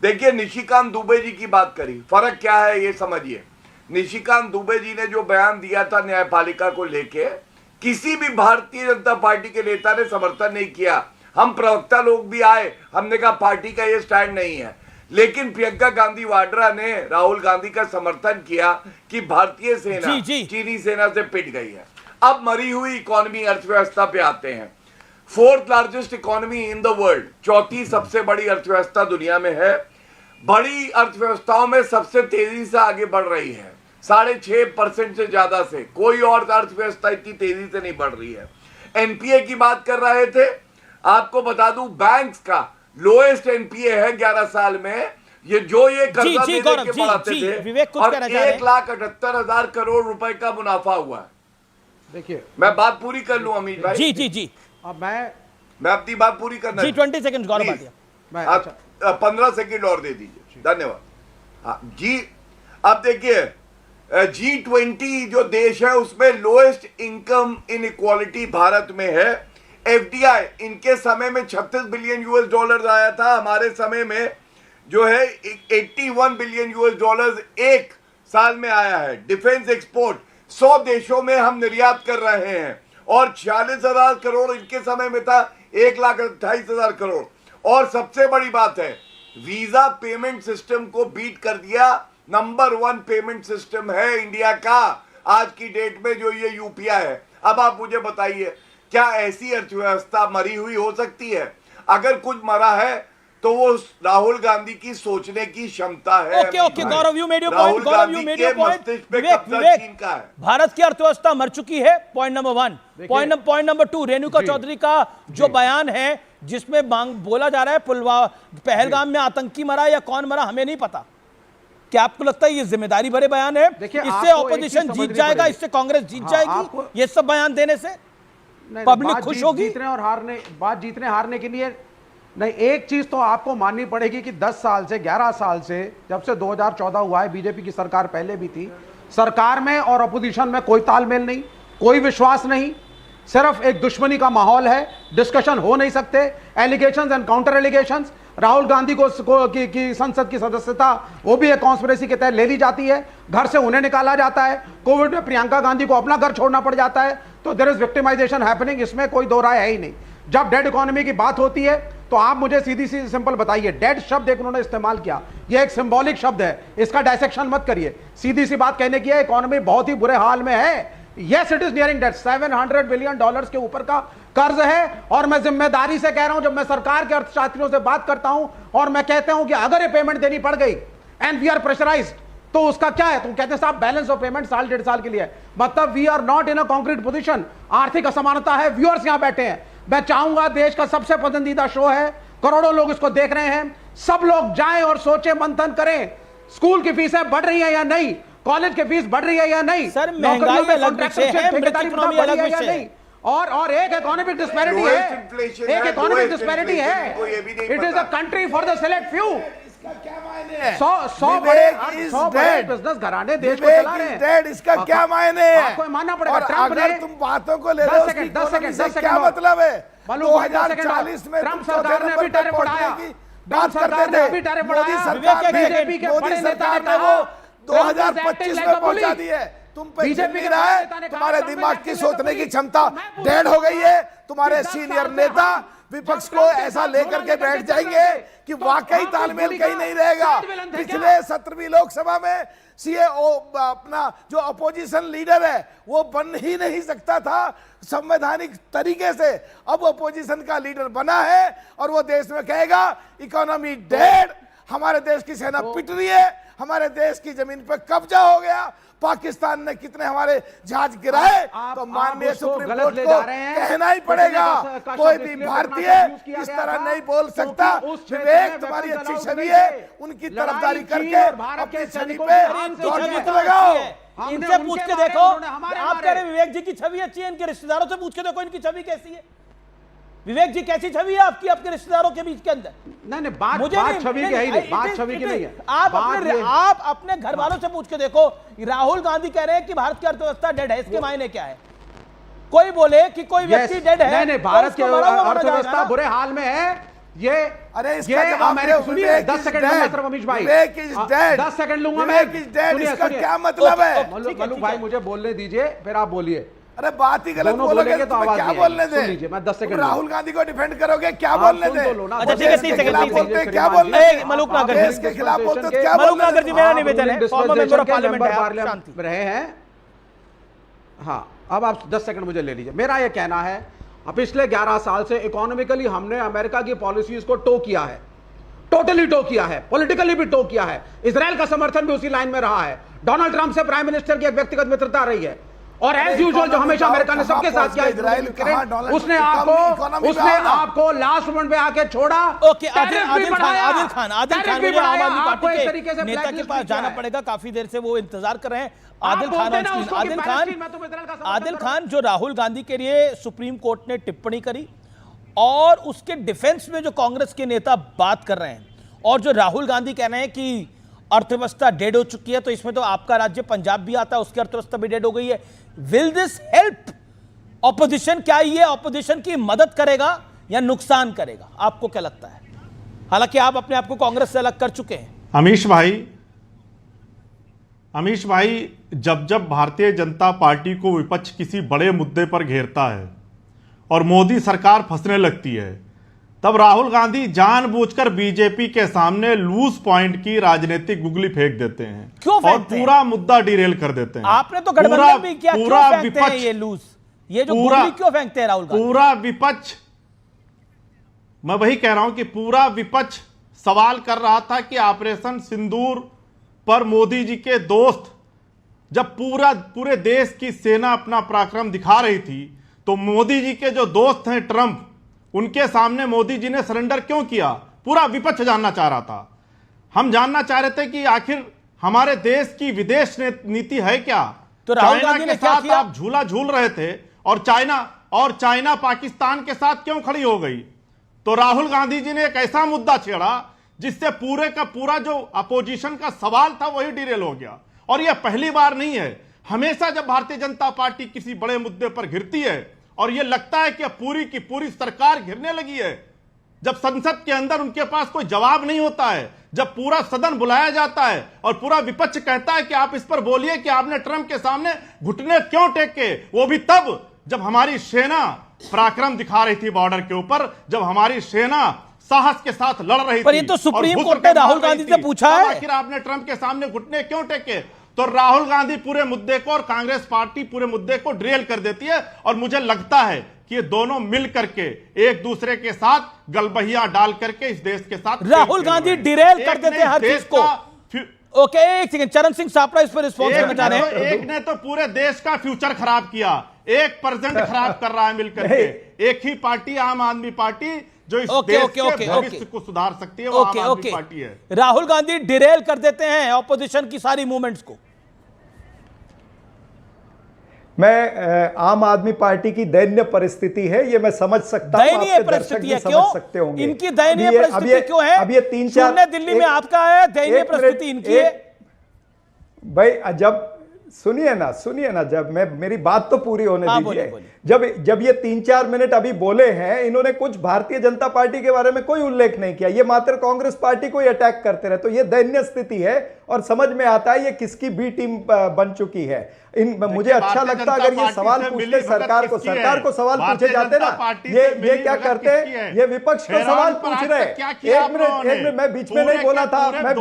देखिए, निशिकांत दुबे जी की बात करी, फर्क क्या है ये समझिए। निशिकांत दुबे जी ने जो बयान दिया था न्यायपालिका को लेके, किसी भी भारतीय जनता पार्टी के नेता ने समर्थन नहीं किया। हम प्रवक्ता लोग भी आए, हमने कहा पार्टी का ये स्टैंड नहीं है, लेकिन प्रियंका गांधी वाड्रा ने राहुल गांधी का समर्थन किया कि भारतीय सेना चीनी सेना से पिट गई है। अब मरी हुई इकोनॉमी अर्थव्यवस्था पे आते हैं। 4th largest economy in the world, चौथी सबसे बड़ी अर्थव्यवस्था दुनिया में है। बड़ी अर्थव्यवस्थाओं में सबसे तेजी से आगे बढ़ रही है, 6.5% से ज्यादा से कोई और अर्थव्यवस्था इतनी तेजी से नहीं बढ़ रही है। एनपीए की बात कर रहे थे, आपको बता दूं बैंक्स का लोएस्ट एनपीए है 11 साल में। ये कर्जा दे के बढ़ाते थे, और 1,78,000 करोड़ रुपए का मुनाफा हुआ है। देखिए, मैं बात पूरी कर लूं अमित भाई। जी अब मैं अपनी बात पूरी करना जी 20 सेकंड गौरव भाटिया, आप 15 सेकंड और दे दीजिए, धन्यवाद। हाँ जी, अब देखिए G20 जो देश है उसमें लोएस्ट इनकम इनइक्वालिटी भारत में है। एफडीआई इनके समय में 36 बिलियन यूएस डॉलर आया था, हमारे समय में जो है 81 बिलियन यूएस डॉलर एक साल में आया है। डिफेंस एक्सपोर्ट 100 देशों में हम निर्यात कर रहे हैं, और 46,000 करोड़ इनके समय में था, 1,28,000 करोड़। और सबसे बड़ी बात है, वीजा पेमेंट सिस्टम को बीट कर दिया। नंबर 1 पेमेंट सिस्टम है इंडिया का आज की डेट में, जो ये यूपीआई है। अब आप मुझे बताइए, क्या ऐसी अर्थव्यवस्था मरी हुई हो सकती है? अगर कुछ मरा है तो वो राहुल गांधी की सोचने की क्षमता है। Okay Gaurav, you made your point. Gaurav, you made your point. Vivek, Bharat की अर्थव्यवस्था मर चुकी है, point number 1। Point number 2, Renuka Chaudhary का जो बयान है जिसमें बोला जा रहा है पहलगाम में आतंकी मरा या कौन मरा हमें नहीं पता, क्या आपको लगता है ये जिम्मेदारी भरे बयान है? इससे ऑपोजिशन जीत जाएगा, इससे कांग्रेस जीत जाएगी ये सब बयान देने से? पब्लिक खुश होगी? बात जीतने हारने के लिए नहीं, एक चीज तो आपको माननी पड़ेगी कि 10 साल से 11 साल से, जब से 2014 हुआ है, बीजेपी की सरकार पहले भी थी, सरकार में और अपोजिशन में कोई तालमेल नहीं, कोई विश्वास नहीं, सिर्फ एक दुश्मनी का माहौल है, डिस्कशन हो नहीं सकते, allegations and counter allegations. Rahul Gandhi को की संसद की सदस्यता वो भी एक कॉन्स्पिरेसी के तहत ले ली जाती है, घर से उन्हें निकाला जाता है, कोविड में प्रियंका गांधी को अपना घर छोड़ना पड़ जाता है, तो देयर इज विक्टिमाइजेशन हैपनिंग, इसमें कोई दो राय है ही नहीं। जब डेड इकोनॉमी की बात होती है तो आप मुझे सीधी सी सिंपल बताइए, डेड शब्द एक उन्होंने इस्तेमाल किया, यह एक सिंबॉलिक शब्द है, इसका डायसेक्शन मत करिए, सीधी सी बात कहने की है, इकोनॉमी बहुत ही बुरे हाल में है। Yes, it is nearing date, $700 billion के ऊपर का कर्ज है, और मैं जिम्मेदारी से कह रहा हूं, जब मैं सरकार के अर्थशास्त्रियों से बात करता हूं और मैं कहता हूं कि अगर ये पेमेंट देनी पड़ गई एंड वी आर प्रेशराइज्ड, तो उसका क्या है? तुम कहते हैं साहब बैलेंस ऑफ पेमेंट 1.5 साल के लिए, मतलब we are not in a concrete position, आर्थिक असमानता है। व्यूअर्स यहां बैठे हैं, मैं चाहूंगा, देश का सबसे पसंदीदा शो है, करोड़ों लोग इसको देख रहे हैं, सब लोग जाएं और सोचें, मंथन करें, स्कूल की फीसें बढ़ रही है या नहीं, कॉलेज की फीस बढ़ रही है या नहीं, सर महंगाई में अलग विषय है, ठेकेदारी अलग विषय है, और एक इकोनॉमिक डिस्पैरिटी है, एक इकोनॉमिक डिस्पैरिटी है। It is a country for the select few, इसका क्या मायने है? 100 विवेक बड़े is 100 बड़े dead. बिजनेस घराने देश को विवेक चला रहे is हैं। dead. इसका क्या मायने है? आपको मानना पड़ेगा। और ट्रंप अगर ने तुम बातों को ले 10 लो, उसकी सेकंड, 10 इकोनॉमी से सेकंड क्या और। मतलब है? मालूम हुआ 10 सेकंड और। 2040 में ट्रंप तुम चौथे सरकार ने नंबर अभी पर टैरिफ बढ़ाया। पहुंचने की ट्रंप बात सरकार करते ने थे। अभी टैरिफ मोदी बढ़ाया। सरकार ने बीजेपी के बड़े नेता ने वो कहा, 2025 में पहुंचा दी है। तुम पे बीजेपी नहीं के रहा बड़े है। नेता ने कहा, तुम्हारे ट्रंप दिमाग ने की एक्टिव सोचने की लेकर क्षमता मैं पूछ डेड हो गई है। तुम्हारे कि 10 सीनियर साल से नेता हम विपक्ष को 10 साल से ऐसा हम लेकर के लेकर बैठ चल जाएंगे रहे थे। कि तो वाकई आप तालमेल इस कहीं गोली नहीं का रहेगा। साइड विलन थे क्या? पिछले 17वीं लोकसभा में सीएओ अपना जो अपोजिशन लीडर है वो बन ही नहीं सकता था संवैधानिक तरीके से। अब अपोजिशन का लीडर बना है और वो देश में कहेगा इकोनॉमी डेड, हमारे देश की सेना पिट रही है, हमारे देश की जमीन पे कब्जा हो गया, पाकिस्तान ने कितने हमारे जहाज गिराए। तो माननीय उसको सुप्रीम गलत कोर्ट ले को जा रहे हैं। कहना ही पिटने पड़ेगा, का कोई शब्द भी इसलिए भारतीय अपना यूज किया इस गया तरह था, नहीं बोल सकता। क्योंकि उस क्षेत्र विवेक में तुम्हारी weapons अच्छी allowed छवि नहीं है, थे। उनकी लड़ाई तरफदारी चीन करके और भारत अपनी के छवि सैनिकों पे के हाथ से दौड़ छवि मत तो लगाओ। हमने इनसे उनके पूछ के मारे, देखो, उन्होंने हमारे आप मारे। कह रहे विवेक जी की छवि अच्छी है, इनके रिश्तेदारों से पूछ के देखो इनकी छवि कैसी है। विवेक जी कैसी छवि है आपकी आपके रिश्तेदारों के बीच के अंदर? नहीं बात नहीं, छवि की है ही नहीं, बात छवि की नहीं है। आप अपने घर वालों से पूछ के देखो, राहुल गांधी कह रहे हैं कि भारत की अर्थव्यवस्था डेड है, इसके मायने क्या है? कोई बोले कि कोई व्यक्ति डेड है, नहीं तो भारत की उसको मरा हुआ माना अर्थव्यवस्था जाएगा ना? बुरे हाल में है। ये अरे इसका ये जवाब अमेरिका दो, सुनिए, विवेक 10 is सेकंड dead. लूंगा सर रमेश भाई, विवेक is dead. 10 सेकंड लूंगा मैं। विवेक is dead. सुनिए, इसका सुनिए। क्या मतलब है? मल्लू भाई मुझे बोलने दीजिए, फिर आप बोलिए। अरे बात ही गलत दोनों बोलोगे बोलेंगे तो तो तुम्हें आवाज क्या नहीं बोलने आएगी। दे? सुन लीजिए, मैं 10 तुम सेकंड राहुल गांधी को डिफेंड करोगे, क्या आप बोलने सुन दे? तो लो ना। अच्छा, ठीक है, देश के 30 खिलाफ सेकंड, बोलते हैं, क्या श्रीमान बोलने जी, दे? मलूक नागर जी, देश के खिलाफ बोलते हैं, क्या मलूक बोलने नागर दे? जी मेरा आप निवेदन है, ruling farmer member of dispensation के पार्लियामेंट मेंबर है, आप पार्लियामेंट शांति। रहे हैं। हाँ, अब आप 10 सेकंड मुझे ले लीजिए। मेरा ये कहना है, अब पिछले 11 साल से इकोनॉमिकली हमने अमेरिका की पॉलिसीज को टो किया है, टोटली टो किया है, पॉलिटिकली भी टो किया है। इजराइल का समर्थन भी उसी लाइन में रहा है। डोनाल्ड ट्रंप से प्राइम मिनिस्टर की एक व्यक्तिगत मित्रता रही है, और एज यूजुअल जो हमेशा अमेरिका ने सबके साथ किया, उसने आपको लास्ट मोमेंट पे आके छोड़ा। ओके, आदिल खान मुझे आम आदमी पार्टी के नेता के पास जाना पड़ेगा, काफी देर से वो इंतजार कर रहे हैं। आदिल खान जो राहुल गांधी के लिए सुप्रीम कोर्ट ने टिप्पणी करी और उसके डिफेंस में जो कांग्रेस के नेता बात कर रहे हैं, और जो राहुल गांधी कह रहे हैं कि अर्थव्यवस्था डेड हो चुकी है, तो इसमें तो आपका राज्य पंजाब भी आता है, उसकी अर्थव्यवस्था भी डेड हो गई है। Will this help opposition? क्या ये ऑपोजिशन की मदद करेगा या नुकसान करेगा? आपको क्या लगता है? हालांकि आप अपने आप को कांग्रेस से अलग कर चुके हैं। अमीश भाई, जब भारतीय जनता पार्टी को विपक्ष किसी बड़े मुद्दे पर घेरता है और मोदी सरकार फंसने लगती है, तब राहुल गांधी जानबूझकर बीजेपी के सामने लूज पॉइंट की राजनीतिक गुगली फेंक देते हैं। क्यों और फेंकते हैं? पूरा मुद्दा डिरेल कर देते हैं। आपने तो गठबंधन भी किया, पूरा क्यों फेंकते हैं विपक्ष, ये लूज, ये जो गुगली क्यों फेंकते हैं राहुल गांधी? पूरा विपक्ष, मैं वही कह रहा हूं कि पूरा विपक्ष सवाल कर रहा था कि ऑपरेशन सिंदूर पर मोदी जी के दोस्त, जब पूरे देश की सेना अपना पराक्रम दिखा रही थी, तो मोदी जी के जो दोस्त हैं ट्रंप, उनके सामने मोदी जी ने सरेंडर क्यों किया? पूरा विपक्ष जानना चाह रहा था। हम जानना चाह रहे थे कि आखिर हमारे देश की विदेश नीति है क्या? तो राहुल चाइना गांधी के ने क्या साथ किया? आप झूला झूल रहे थे, और चाइना पाकिस्तान के साथ क्यों खड़ी हो गई? तो राहुल गांधी जी ने एक ऐसा मुद्दा छेड़ा जिससे पूरे का पूरा जो अपोजिशन का सवाल था वही डिरेल हो गया। और यह पहली बार नहीं है, हमेशा जब भारतीय जनता पार्टी किसी बड़े मुद्दे पर घिरती है और यह लगता है कि पूरी की पूरी सरकार घिरने लगी है, जब संसद के अंदर उनके पास कोई जवाब नहीं होता है, जब पूरा सदन बुलाया जाता है और पूरा विपक्ष कहता है कि आप इस पर बोलिए कि आपने ट्रंप के सामने घुटने क्यों टेके, वो भी तब जब हमारी सेना पराक्रम दिखा रही थी बॉर्डर के ऊपर, जब हमारी सेना साहस के साथ लड़ रही थी। पर ये तो सुप्रीम कोर्ट ने राहुल गांधी से पूछा है, आखिर आपने ट्रंप के सामने घुटने क्यों टेके? तो राहुल गांधी पूरे मुद्दे को और कांग्रेस पार्टी पूरे मुद्दे को ड्रेल कर देती है, और मुझे लगता है कि ये दोनों मिल करके एक दूसरे के साथ गलबहिया डाल करके इस देश के साथ राहुल गांधी डिरेल कर देते हैं हर चीज को। ओके, एक सेकंड, चरण सिंह सापरा इस पर रिस्पॉन्स करना चाह रहे हैं। एक ने तो पूरे देश का फ्यूचर खराब किया, 1% खराब कर रहा है मिलकर के। एक ही पार्टी, आम आदमी पार्टी, जो इस देश के भविष्य को सुधार सकती है, वो आम आदमी पार्टी है। राहुल गांधी डिरेल कर देते हैं ऑपोजिशन की सारी मूवमेंट्स को। मैं आम आदमी पार्टी की दयनीय परिस्थिति है, ये मैं समझ सकता हूं। दयनीय आपके दर्शक परिस्थिति भी है समझ क्यों? सकते होंगे। इनकी दयनीय अब ये- परिस्थिति क्यों है? अब ये 3-4 शून्य दिल्ली में आपका है, दयनीय परिस्थिति इनकी है। भाई जब सुनिए ना, जब मेरी बात तो पूरी होने दीजिए। जब ये 3-4 मिनट अभी बोले हैं, इन्होंने कुछ भारतीय जनता पार्टी के बारे में कोई उल्लेख नहीं किया, ये मात्र कांग्रेस पार्टी को ही अटैक करते रहे। तो ये दयनीय स्थिति है और समझ में आता है ये किसकी बी टीम बन चुकी है। मुझे अच्छा लगता अगर ये सवाल पूछते सरकार को सवाल पूछे जाते ना, ये क्या करते हैं, ये विपक्ष को सवाल पूछ रहे। एक मिनट मैं बीच में नहीं बोला था, अमित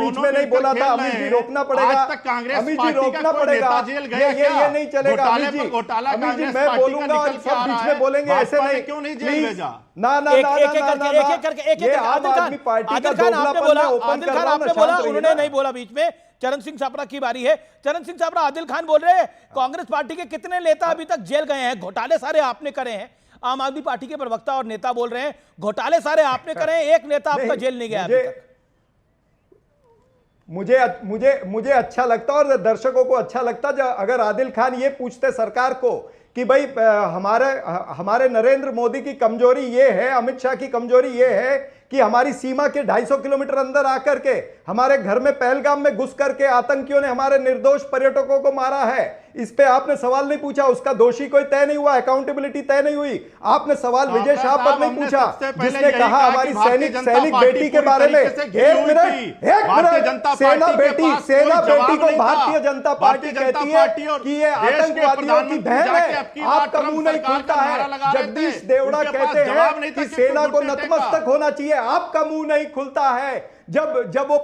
जी रोकना पड़ेगा, अमित जी रोकना पड़ेगा, ये नहीं चलेगा। अमित जी मैं बोलूंगा और सब बीच में बोलेंगे, ऐसे नहीं। क्यों नहीं जेल भेजा? ना आम आदमी पार्टी का दोगलापन ओपन कर रहा हूं, आपने बोला, उन्होंने नहीं बोला बीच में। चरण सिंह छापरा की बारी है। चरण सिंह छापरा, आदिल खान बोल रहे हैं कांग्रेस पार्टी के कितने नेता अभी तक जेल गए हैं, घोटाले सारे आपने करे हैं। आम आदमी पार्टी के प्रवक्ता और नेता बोल रहे हैं घोटाले सारे आपने करे हैं, एक नेता आपका जेल नहीं गया अभी तक। मुझे अच्छा लगता और दर्शकों को अच्छा लगता अगर आदिल खान ये पूछते सरकार को कि भाई हमारे नरेंद्र मोदी की कमजोरी ये है, अमित शाह की कमजोरी ये है कि हमारी सीमा के 250 किलोमीटर अंदर आकर के हमारे घर में पहलगाम में घुस करके आतंकियों ने हमारे निर्दोष पर्यटकों को मारा है। इस पे आपने सवाल नहीं पूछा, उसका दोषी कोई तय नहीं हुआ, अकाउंटेबिलिटी तय नहीं हुई। आपने सवाल विजय शाह पर नहीं पूछा, जिसने कहा हमारी सैनिक बेटी के बारे में। एक मिनट, सेना बेटी को भारतीय जनता पार्टी कहती है कि ये आतंकवादियों की बहन है। आपका मुंह नहीं खुलता है। जगदीश देवड़ा कहते हैं कि सेना को नतमस्तक होना चाहिए, आपका मुंह नहीं खुलता है। जब वो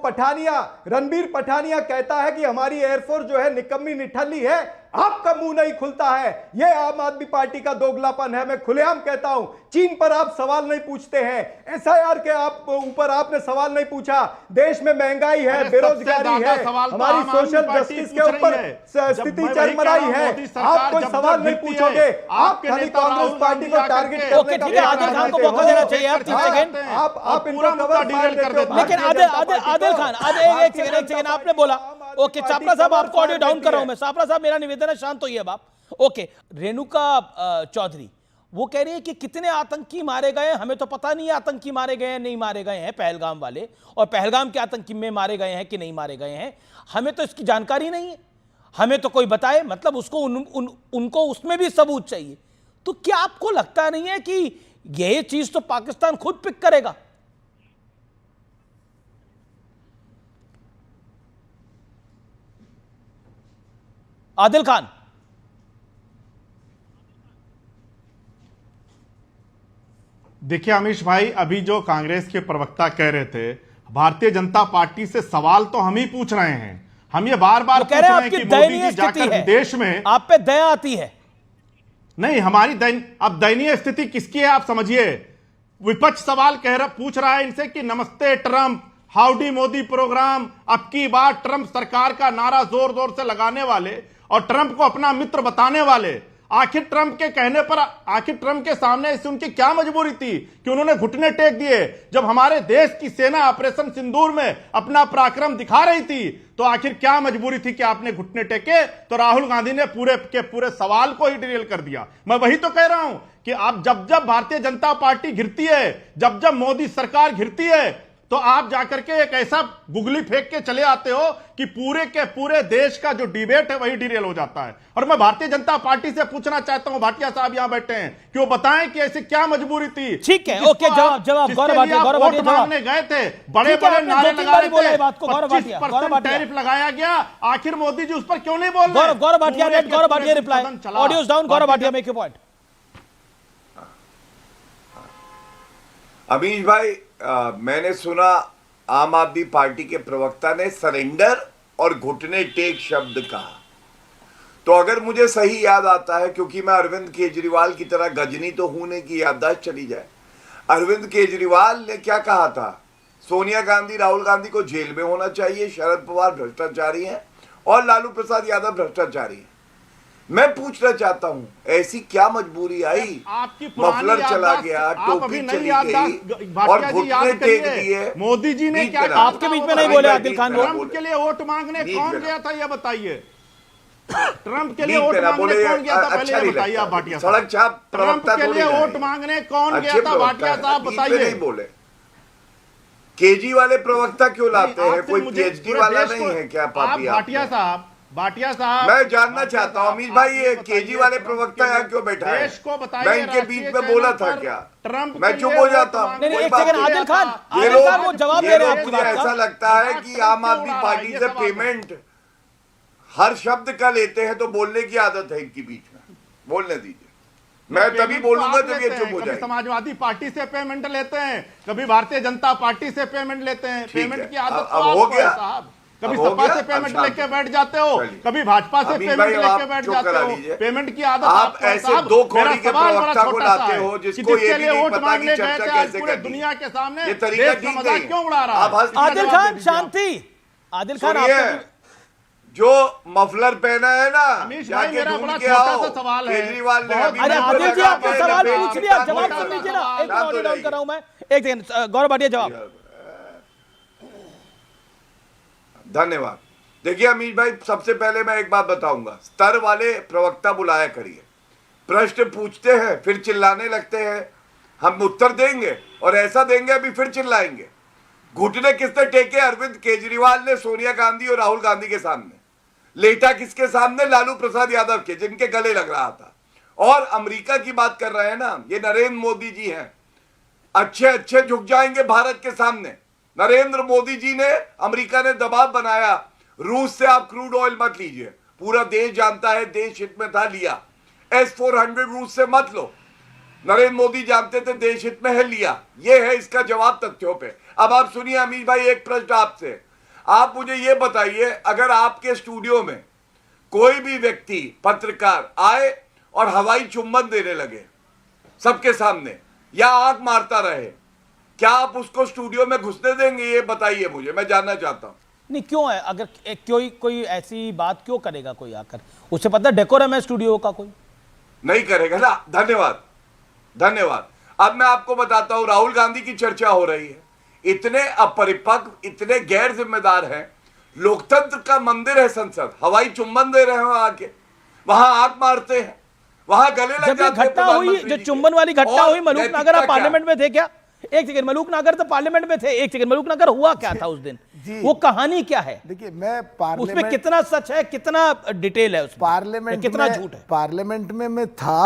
रणबीर पठानिया कहता है कि हमारी एयरफोर्स जो है निकम्मी निठल्ली है, आपका मुंह नहीं खुलता है। यह आम आदमी पार्टी का दोगलापन है। मैं खुलेआम कहता हूं, चीन पर आप सवाल नहीं पूछते हैं, एसआईआर के ऊपर आपने सवाल नहीं पूछा। देश में महंगाई है, बेरोजगारी है, हमारी सोशल जस्टिस के ऊपर स्थिति चरमराई है, आप कोई सवाल नहीं पूछोगे। आप खाली कांग्रेस पार्टी को टारगेट करने का आदिल खान को मौका देना चाहिए। आप 3 सेकंड आप इनको कवर फायर देते हो। लेकिन आदिल खान एक सेकंड आपने बोला। ओके छापरा साहब, आपको ऑडियो डाउन कर रहा हूं मैं। छापरा साहब मेरा निवेदन है, शांत होइए अब आप। ओके, रेणुका चौधरी वो कह रही है कि कितने आतंकी मारे गए, हमें तो पता नहीं है आतंकी मारे गए हैं नहीं मारे गए हैं पहलगाम वाले, और पहलगाम के आतंकी में मारे गए हैं कि नहीं मारे गए हैं, हमें तो इसकी जानकारी नहीं है, हमें तो कोई बताए। मतलब उसको उनको उसमें भी सबूत चाहिए। तो क्या आपको लगता नहीं है कि यह चीज तो पाकिस्तान खुद पिक करेगा? आदिल खान, देखिए अमीश भाई, अभी जो कांग्रेस के प्रवक्ता कह रहे थे भारतीय जनता पार्टी से सवाल तो हम ही पूछ रहे हैं। हम ये बार बार पूछ रहे हैं कि मोदी जी जाकर विदेश में आप पे दया आती है। नहीं, हमारी अब दयनीय स्थिति किसकी है आप समझिए। विपक्ष सवाल पूछ रहा है इनसे कि नमस्ते ट्रंप, हाउडी मोदी प्रोग्राम, अब की बार ट्रंप सरकार का नारा जोर जोर से लगाने वाले और ट्रंप को अपना मित्र बताने वाले, आखिर ट्रंप के कहने पर, आखिर ट्रंप के सामने इससे उनकी क्या मजबूरी थी कि उन्होंने घुटने टेक दिए? जब हमारे देश की सेना ऑपरेशन सिंदूर में अपना पराक्रम दिखा रही थी तो आखिर क्या मजबूरी थी कि आपने घुटने टेके? तो राहुल गांधी ने पूरे के पूरे सवाल को ही डिरेल कर दिया। मैं वही तो कह रहा हूं कि आप जब भारतीय जनता पार्टी घिरती है, जब मोदी सरकार घिरती है, तो आप जाकर के एक ऐसा गुगली फेंक के चले आते हो कि पूरे के पूरे देश का जो डिबेट है वही डिरेल हो जाता है। और मैं भारतीय जनता पार्टी से पूछना चाहता हूं, भाटिया साहब यहां बैठे हैं, कि वो बताएं कि ऐसे क्या मजबूरी थी। ठीक है, ओके, जवाब गौरव मांगने गए थे, बड़े बड़े नारे लगा रहे थे, 25% टैरिफ लगाया गया, आखिर मोदी जी उस पर क्यों नहीं बोल रहे? Gaurav Bhatia reply, audio is down. Gaurav Bhatia make your point. Amish भाई, मैंने सुना आम आदमी पार्टी के प्रवक्ता ने सरेंडर और घुटने टेक शब्द कहा। तो अगर मुझे सही याद आता है, क्योंकि मैं अरविंद केजरीवाल की तरह गजनी तो हूं नहीं कि याददाश्त चली जाए, अरविंद केजरीवाल ने क्या कहा था? सोनिया गांधी, राहुल गांधी को जेल में होना चाहिए, शरद पवार भ्रष्टाचारी हैं और लालू प्रसाद यादव भ्रष्टाचारी हैं। मैं पूछना चाहता हूं, ऐसी क्या मजबूरी आई? मफलर चला गया, टोपी चली गई और घुटने टेक दिए। मोदी जी ने क्या, आपके बीच में नहीं बोले आदिल खान, ट्रंप के लिए वोट मांगने कौन गया था ये बताइए। ट्रंप के लिए बीच वोट में ना मांगने बोले, कौन गया था, पहले अच्छा ये नहीं बताइए लगता। आप भाटिया सड़क छाप ट्रंप प्रवक्ता के थोड़ी लिए ना वोट है। मांगने कौन अच्छे गया था प्रवक्ता भाटिया है, साहब बीच में बताइए। नहीं बोले। केजी वाले प्रवक्ता क्यों लाते हैं? आपसे कोई मुझे पीएचडी पूरे वाला देश नहीं को- है क्या? आप पापी भाटिया साहब मैं जानना चाहता हूं अमीश भाई, ये केजी वाले प्रवक्ता यहाँ क्यों बैठा है? देश को बताइए, मैं इनके बीच में बोला था क्या? ट्रंप मैं के चुप लिए हो वोट जाता हूं। मांगने- नहीं, कोई एक बात सेकंड, नहीं। आदिल खान, ये आदिल खान, वो जवाब दे रहे हैं आपकी मुझे बात का। ऐसा लगता है कि आम आदमी पार्टी से पेमेंट हर शब्द का लेते हैं, तो बोलने की आदत है इनकी बीच में। बोलने दीजिए, मैं तभी पेमेंट तो बोलूंगा आप जब लेते ये हैं, चुप हो कभी जाए। समाजवादी पार्टी से पेमेंट लेते हैं, कभी भारतीय जनता पार्टी से पेमेंट लेते हैं। ठीक पेमेंट है। की आदत अब तो हो आपको है गया। साहब। कभी अब हो सपा गया। से अब पेमेंट शांत लेके बैठ जाते हो, चलिए। कभी भाजपा से अमीश पेमेंट भाई, अब लेके आप बैठ चुप जाते करा हो। लीजिए। पेमेंट की आदत आप आपको है ऐसे साहब। दो मेरा कौड़ी के सवाल बड़ा प्रवक्ता को छोटा सा लाते है हो कि जिसको ये जिसके भी लिए नहीं वोट पता कि मांगने गए चर्चा थे, आज कैसे पूरे करनी है। दुनिया के सामने ये तरीका देश का ठीक मजाक नहीं है। क्यों उड़ा रहा आप है? हंस- आदिल जवाब खान दे दीजिए आप। शांति। आदिल खान सुनिए, आपको जो मफलर पहना है ना, अमीश भाई, जाके मेरा ढूंढ बड़ा के छोटा आओ। सा सवाल है। केजरीवाल ने बहुत- अभी अरे मुझको आदिल जी, लगा आपका के सवाल लपेट पूछ के लिया, शांत हो जवाब जाइए। सुन लीजिए ना। एक शांत हो मिनट डाउन जाइए। कर रहा हूं मैं। एक सेकंड, गौरव भाटिया जवाब। धन्यवाद। देखिए अमीश भाई, सबसे पहले मैं एक बात बताऊंगा, स्तर वाले प्रवक्ता बुलाया करिए। प्रश्न पूछते हैं, फिर चिल्लाने लगते हैं, हम उत्तर देंगे और ऐसा देंगे अभी फिर चिल्लाएंगे। घुटने किसने टेके? अरविंद केजरीवाल ने सोनिया गांधी और राहुल गांधी के सामने। लेटा किसके सामने? लालू प्रसाद यादव के, जिनके गले लग रहा था। और अमेरिका की बात कर रहे हैं ना, ये नरेंद्र मोदी जी हैं। अच्छे अच्छे झुक जाएंगे भारत के सामने। नरेंद्र मोदी जी ने, अमेरिका ने दबाव बनाया, रूस से आप क्रूड ऑयल मत लीजिए। पूरा देश जानता है, देश हित में था, लिया। S-400 रूस से मत लो। नरेंद्र मोदी जानते थे देश हित में है, लिया। ये है इसका जवाब तथ्यों पे। अब आप सुनिए अमीश भाई, एक प्रश्न आपसे। आप मुझे ये बताइए, अगर आपके स्टूडियो में कोई भी व्यक्ति, पत्रकार आए और हवाई चुंबन देने लगे सबके सामने, या आंख मारता रहे, क्या आप उसको स्टूडियो में घुसने देंगे? ये बताइए मुझे, मैं जानना चाहता हूं। नहीं, क्यों है? अगर कोई ऐसी बात क्यों करेगा कोई आकर? उसे पता डेकोरम है स्टूडियो का, कोई नहीं करेगा ना। धन्यवाद, धन्यवाद। अब मैं आपको बताता हूं, राहुल गांधी की चर्चा हो रही है। इतने अपरिपक्व, इतने गैर जिम्मेदार हैं। लोकतंत्र का मंदिर है संसद, हवाई चुंबन दे रहे हो आके, वहां आंख मारते हैं, वहां गले लग जब ये जाते हैं घटना हुई, प्रधानमंत्री जो जी के। चुंबन वाली घटना और हुई, मलूक नैतिकता नागर आप क्या? पार्लियामेंट में थे क्या? एक सेकंड, मलूक नागर तो पार्लियामेंट में थे। एक सेकंड, मलूक नागर हुआ क्या था उस दिन? वो कहानी क्या है? देखिए, मैं उसमें पार्लियामेंट कितना सच है, कितना डिटेल है उसमें, पार्लियामेंट कितना में झूठ है? पार्लियामेंट में मैं था,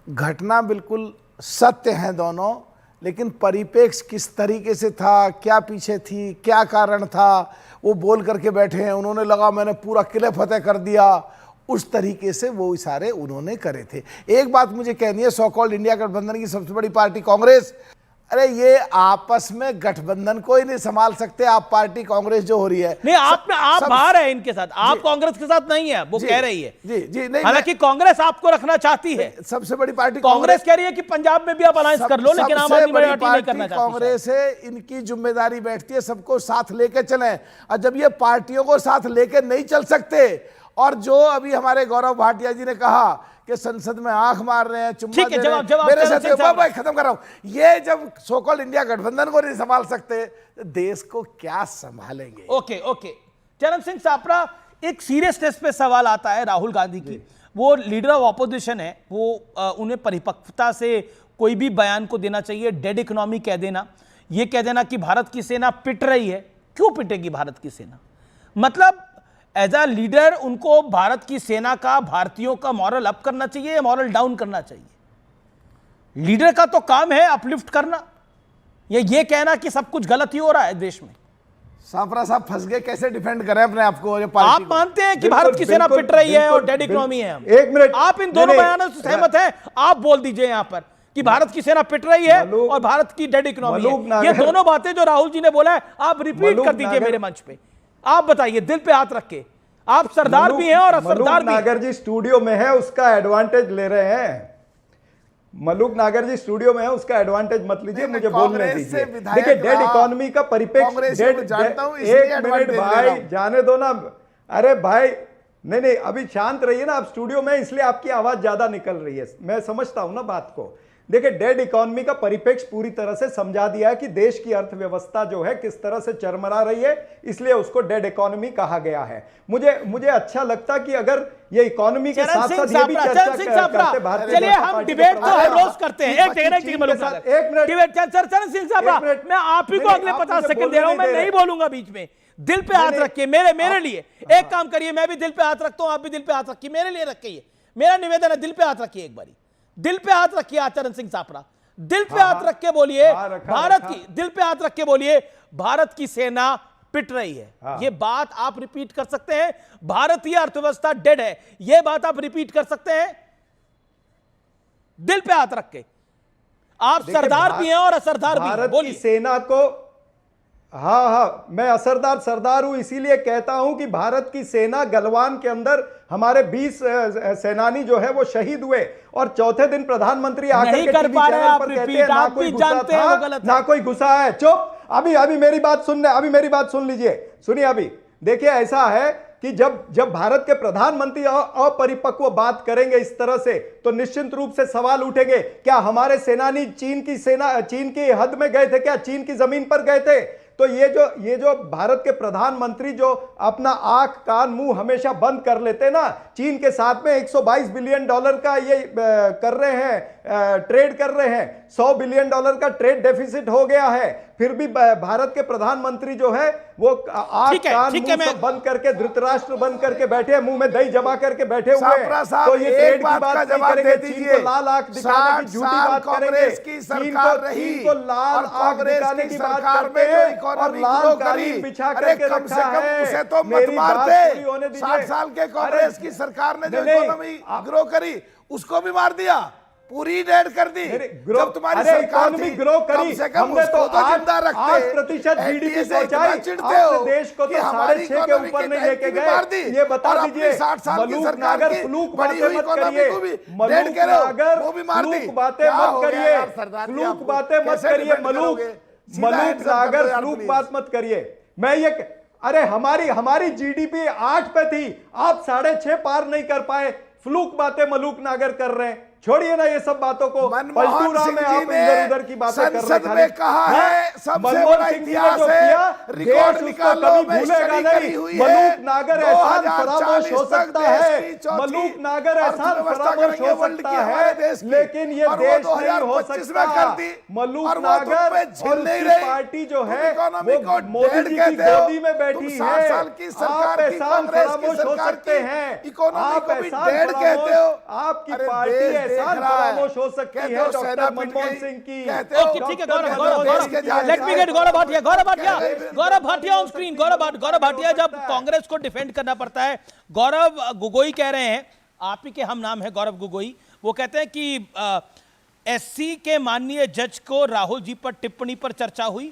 घटना बिल्कुल सत्य है दोनों, लेकिन परिप्रेक्ष्य किस तरीके से था, क्या पीछे थी, क्या कारण था, वो बोल करके बैठे हैं। उन्होंने लगा मैंने पूरा किले फतेह कर दिया, उस तरीके से वो इशारे उन्होंने करे थे। एक बात मुझे कहनी है, सो कॉल्ड इंडिया गठबंधन की सबसे बड़ी पार्टी कांग्रेस, अरे ये आपस में गठबंधन को ही नहीं संभाल सकते। आप पार्टी कांग्रेस जो हो रही है, नहीं, आप बाहर है इनके साथ, आप कांग्रेस के साथ नहीं है, वो कह रही है। जी नहीं, हालांकि कांग्रेस आपको रखना चाहती है। सबसे बड़ी पार्टी कांग्रेस कह रही है कि पंजाब में भी आप अलायंस कर लो, लेकिन आम आदमी पार्टी नहीं करना चाहती। कांग्रेस है, इनकी जिम्मेदारी बैठती है सबको साथ लेके चलें। और जब ये पार्टियों को साथ लेके नहीं चल सकते, और जो अभी हमारे गौरव भाटिया जी ने कहा कि संसद में आंख मार रहे हैं, चुम्मा दे रहे हैं, मेरे साथ खत्म कर रहा हूं, ये जब सो कॉल्ड इंडिया गठबंधन को नहीं संभाल सकते, तो देश को क्या संभालेंगे? ओके ओके, चरण सिंह सापरा, एक सीरियसनेस पे सवाल आता है राहुल गांधी की। वो लीडर ऑफ ऑपोजिशन है, वो उन्हें परिपक्वता से कोई भी बयान को देना चाहिए। डेड इकोनॉमी कह देना, ये कह देना कि भारत की सेना पिट रही है। क्यों पिटेगी भारत की सेना? मतलब एज अ लीडर उनको भारत की सेना का, भारतीयों का मॉरल अप करना चाहिए या मॉरल डाउन करना चाहिए? लीडर का तो काम है अपलिफ्ट करना, या ये कहना कि सब कुछ गलत ही हो रहा है देश में। सापरा साहब फंस गए, कैसे डिफेंड करें अपने आप को? आप मानते हैं कि भारत की सेना पिट रही है और डेड इकोनॉमी है हम? एक मिनट, आप इन दोनों बयानों से सहमत हैं? आप बोल दीजिए यहां पर कि भारत की सेना पिट रही है और भारत की डेड इकोनॉमी है। ये दोनों बातें जो राहुल जी ने बोला है, आप रिपीट कर दीजिए मेरे मंच पे। आप बताइए, दिल पे हाथ रख के। आप सरदार भी हैं और असरदार भी। नागर जी स्टूडियो में है, उसका एडवांटेज ले रहे हैं। मलूक नागर जी स्टूडियो में है, उसका एडवांटेज मत लीजिए, मुझे बोलने दीजिए। देखिए, डेड इकोनॉमी का परिप्रेक्ष्य, एक मिनट भाई, जाने दो ना। अरे भाई, नहीं, अभी शांत रहिए ना, आप स्टूडियो में, इसलिए आपकी आवाज ज्यादा निकल रही है। मैं समझता हूं ना बात को। देखिए, डेड इकोनॉमी का परिप्रेक्ष्य पूरी तरह से समझा दिया है कि देश की अर्थव्यवस्था जो है किस तरह से चरमरा रही है, इसलिए उसको डेड इकोनॉमी कहा गया है। मुझे अच्छा लगता कि अगर ये इकोनॉमी के साथ साथ ये भी चर्चा करते भारतीय चलिए हम डिबेट तो हर रोज करते हैं। एक मिनट डिबेट चरण सिंह साहब, मैं आप ही को अगले 50 सेकंड दे रहा हूं, मैं नहीं बोलूंगा बीच में। दिल पे हाथ रखिए मेरे लिए, एक काम करिए, मैं भी दिल पे हाथ रखता हूं, आप भी दिल पे हाथ रखिए, मेरे लिए रखिए। मेरा निवेदन है, दिल पे हाथ रखिए, एक बारी दिल पे हाथ रखिए। आचरण सिंह सापरा, दिल पे हाथ रख के बोलिए, भारत की दिल पे हाथ रख के बोलिए, भारत की सेना पिट रही है। ये बात आप रिपीट कर सकते हैं? भारतीय अर्थव्यवस्था डेड है, ये बात आप रिपीट कर सकते हैं दिल पे हाथ रख के? आप सरदार भी हैं और असरदार भी हैं, बोलिए। सेना को हाँ, मैं असरदार सरदार हूं, इसीलिए कहता हूं कि भारत की सेना गलवान के अंदर हमारे 20 सेनानी जो है वो शहीद हुए, और चौथे दिन प्रधानमंत्री आकर के टीवी चैनल पर कहते हैं ना कोई गुस्सा था, ना कोई गुस्सा है। चुप, अभी मेरी बात सुन लीजिए, सुनिए। अभी देखिए, ऐसा है कि जब भारत के प्रधानमंत्री अपरिपक्व बात करेंगे इस तरह से, तो निश्चित रूप से सवाल उठेंगे, क्या हमारे सेनानी चीन की हद में गए थे? क्या चीन की जमीन पर गए थे? तो ये जो भारत के प्रधानमंत्री जो अपना आंख कान मुंह हमेशा बंद कर लेते ना, चीन के साथ में 122 बिलियन डॉलर का ये कर रहे हैं, ट्रेड कर रहे हैं, 100 बिलियन डॉलर का ट्रेड डेफिसिट हो गया है, फिर भी भारत के प्रधानमंत्री जो है वो आंख कान मुंह सब बंद करके धृतराष्ट्र बन करके बैठे, मुंह में दही जमा करके बैठे हुए हैं। तो ये ट्रेड की बात नहीं करेंगे, चीन को लाल आंख दिखाने की झूठी बात करेंगे, चीन को लाल आंख दिखाने की बात करते हैं और लाल कालीन बिछा करके रखा है। तो मेरी बात पूरी होने दीजिए। 60 साल के कांग्रेस की सरकार ने जो इकोनॉमी ग्रो करी उसको भी मार दिया, पूरी डेड कर दी। जब तुम्हारी सरकार थी, ग्रो करी, हमने तो 8% जीडीपी पहुंचाई, देश को तो 6.5 के ऊपर नहीं लेके गए। ये बता दीजिए, मलूक नागर फ्लूक बातें मत करिए, मलूक नागर फ्लूक बातें मत करिए, फ्लूक बातें मत करिए, मलूक नागर फ्लूक बात मत करिए। मैं ये अरे हमारी जीडीपी 8 पे थी, आप 6.5 पार नहीं कर पाए, फ्लूक बातें मलूक नागर कर रहे हैं। छोड़िए ना ये सब बातों को, मनमोहन सिंह जी ने इधर की बातें कर संसद में कहा है सबसे बड़ा इतिहास है, रिकॉर्ड निकालो, में स्टडी करी हुई है, मलूक नागर एहसान फरामोश हो सकता है, मलूक नागर एहसान फरामोश हो सकता है, लेकिन ये देश नहीं हो सकता। मलूक नागर और उसकी पार्टी जो है वो मोदी जी की गोदी में बैठी है। आप एहसान फरामोश हो सकते हैं, आप एहसान फरामोश, आपकी पार्टी फरामोश हो सकती है डॉक्टर मनमोहन सिंह की। ओके ठीक है, Gaurav let me get Gaurav Bhatia on screen. Gaurav Bhatia, जब कांग्रेस को डिफेंड करना पड़ता है, गौरव गोगोई कह रहे हैं, आप ही के हम नाम है गौरव गोगोई, वो कहते हैं कि एससी के माननीय जज को राहुल जी पर टिप्पणी पर चर्चा हुई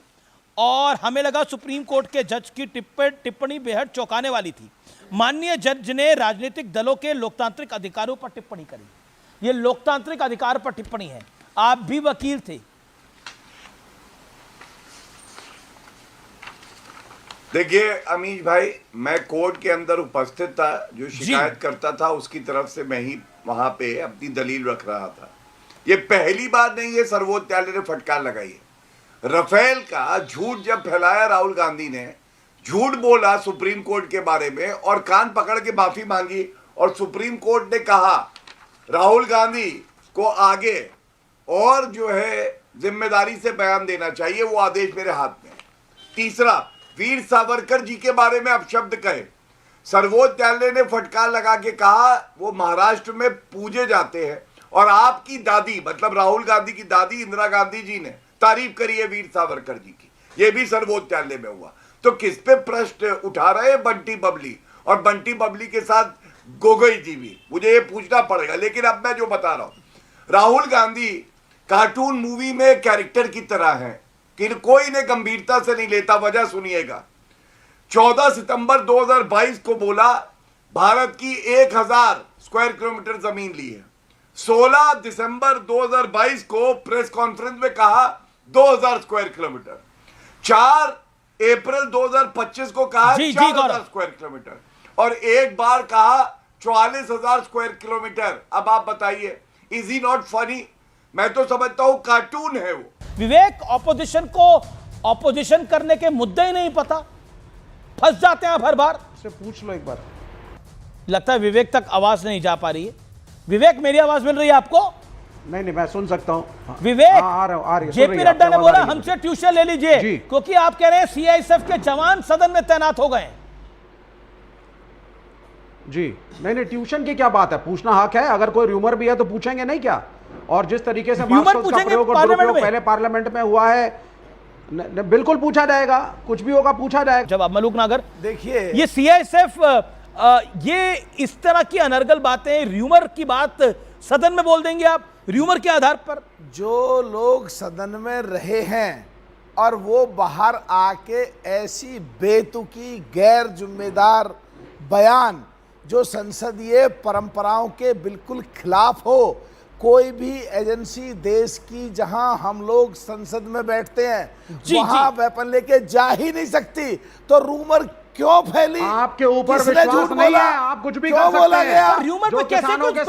और हमें लगा सुप्रीम कोर्ट के जज की टिप्पणी बेहद चौंकाने वाली थी। माननीय जज ने राजनीतिक दलों के लोकतांत्रिक अधिकारों पर टिप्पणी करी। ये लोकतांत्रिक अधिकार पर टिप्पणी है, आप भी वकील थे। देखिए अमीश भाई, मैं कोर्ट के अंदर उपस्थित था, जो शिकायत करता था उसकी तरफ से मैं ही वहां पे अपनी दलील रख रहा था। ये पहली बार नहीं है सर्वोच्च न्यायालय ने फटकार लगाई है। राफेल का झूठ जब फैलाया राहुल गांधी ने, झूठ बोला सुप्रीम कोर्ट के बारे में और कान पकड़ के माफी मांगी, और सुप्रीम कोर्ट ने कहा राहुल गांधी को आगे और जो है जिम्मेदारी से बयान देना चाहिए, वो आदेश मेरे हाथ में। तीसरा, वीर सावरकर जी के बारे में अपशब्द कहे, सर्वोच्च न्यायालय ने फटकार लगा के कहा वो महाराष्ट्र में पूजे जाते हैं, और आपकी दादी मतलब राहुल गांधी की दादी इंदिरा गांधी जी ने तारीफ करी है वीर सावरकर जी की, ये भी सर्वोच्च न्यायालय में हुआ। तो किस पे प्रश्न उठा रहे हैं बंटी बबली, और बंटी बबली के साथ गोगोई जी भी, मुझे ये पूछना पड़ेगा। लेकिन अब मैं जो बता रहा हूं, राहुल गांधी कार्टून मूवी में कैरेक्टर की तरह है कि कोई ने गंभीरता से नहीं लेता। वजह सुनिएगा, 14 सितंबर 2022 को बोला भारत की 1000 स्क्वायर किलोमीटर जमीन ली है। 16 दिसंबर 2022 को प्रेस कॉन्फ्रेंस में कहा 2000 स्क्वायर किलोमीटर। 4 अप्रैल 2025 को कहा 4000 स्क्वायर किलोमीटर, और एक बार कहा 44,000 स्क्वायर किलोमीटर। अब आप बताइए, इज ही नॉट फनी? मैं तो समझता हूं कार्टून है वो। विवेक, ऑपोजिशन को ऑपोजिशन करने के मुद्दे ही नहीं पता, फंस जाते हैं आप हर बार। उससे पूछ लो एक बार। लगता है विवेक तक आवाज नहीं जा पा रही है। विवेक, मेरी आवाज मिल रही है आपको? नहीं, मैं सुन सकता हूं। विवेक, आ रही है, जेपी नड्डा ने बोला हमसे ट्यूशन ले लीजिए, क्योंकि आप कह रहे हैं सीआईएसएफ के जवान सदन में तैनात हो गए। जी नहीं, ट्यूशन की क्या बात है, पूछना हक है। अगर कोई र्यूमर भी है तो पूछेंगे नहीं क्या? और जिस तरीके से पहले पार्लियामेंट में हुआ है, बिल्कुल पूछा जाएगा, कुछ भी होगा पूछा जाएगा। जब आप मलूक नागर, देखिए ये सीआईएसएफ ये इस तरह की अनर्गल बातें, र्यूमर की बात सदन में बोल देंगे आप, र्यूमर के आधार पर? जो लोग सदन में रहे हैं और वो बाहर आके ऐसी बेतुकी गैर जिम्मेदार बयान जो संसदीय परंपराओं के बिल्कुल खिलाफ हो, कोई भी एजेंसी देश की जहां हम लोग संसद में बैठते हैं वहां वेपन लेके जा ही नहीं सकती, तो रूमर क्यों फैली? आपके ऊपर विश्वास नहीं है, आप कुछ भी कर सकते हैं। र्यूमर पे कैसे कुछ